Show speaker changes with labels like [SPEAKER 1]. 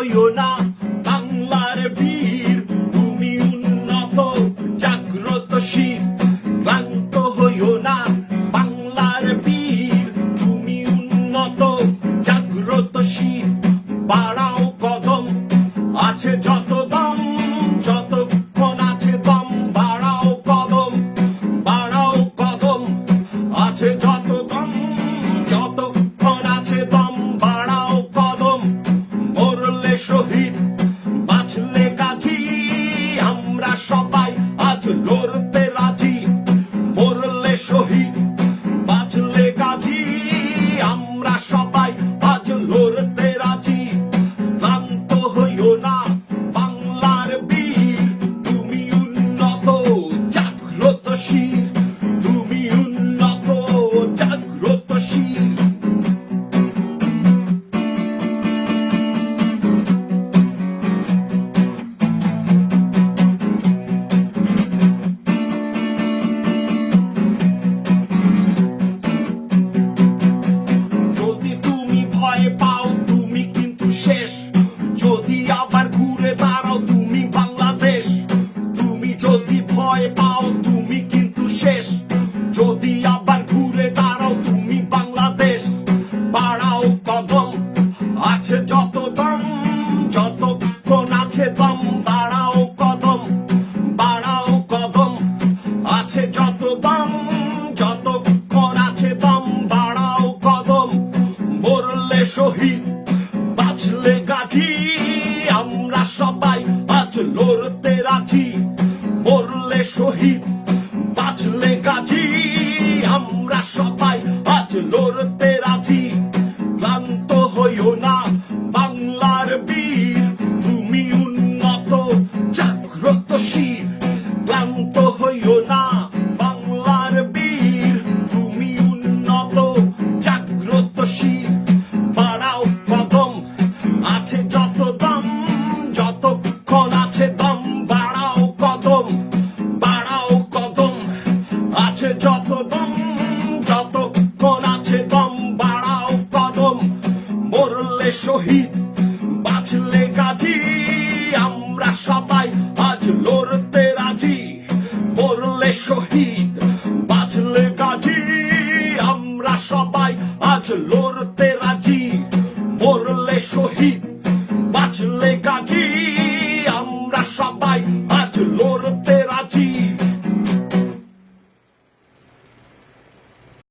[SPEAKER 1] হইও না বাংলার বীর, তুমি উন্নত জাগ্রতশীল। ক্লান্ত হইও না বাংলার বীর, তুমি উন্নত জাগ্রতশীল। বাড়াও কদম, আছে যত দম, যতক্ষণ আছে দম। বাড়াও কদম, বাড়াও কদম, আছে যত দম, যতক্ষণ আছে দম। বাড়াও কদম, মরলে শহীদ বাঁচলে গাজী, আমরা সবাই আজ লড়তে রাজি। মরলে শহীদ বাঁচলে গাজী, আমরা সবাই আজ লড়তে রাজি। ক্লান্ত হইও না বাংলার বীর, তুমি উন্নত জাগ্রতশীল, তুমি উন্নত জাগ্রতশীল। যদি তুমি ভয় পাও তুমি কিন্তু শেষ, যদি আবার ঘুরে দাঁড়াও তুমি বাংলাদেশ। তুমি যদি ভয় পাও তুমি কিন্তু শেষ, যদি আবার ঘুরে দাঁড়াও তুমি বাংলাদেশ। বাড়াও কদম, আছে যত দম, যতক্ষণ আছে দম। বাড়াও কদম, বাড়াও কদম, আছে যত দম, যতক্ষণ আছে দম। বাড়াও কদম, মরলে শহীদ বাঁচলে গাজী, আমরা সবাই আজ লড়তে রাজি। মরলে শহীদ বাঁচলে গাজী, আমরা সবাই আজ লড়তে রাজি। ক্লান্ত হইও না বাংলার বীর, তুমি উন্নত জাগ্রতশীল। ক্লান্ত হইও না বাংলার বীর, তুমি উন্নত জাগ্রতশীল। বাড়াও কদম, আছে যত দম, যতক্ষণ আছে দম। বাড়াও কদম, বাড়াও কদম, আছে যত দম, যতক্ষণ আছে দম। বাড়াও কদম, মরলে শহীদ বাঁচলে গাজী, আমরা সবাই আজ লড়তে রাজি। মরলে শহীদ বাঁচলে গাজী, আমরা সবাই আজ লড়তে রাজি। মরলে শহীদ বাঁচলে গাজী,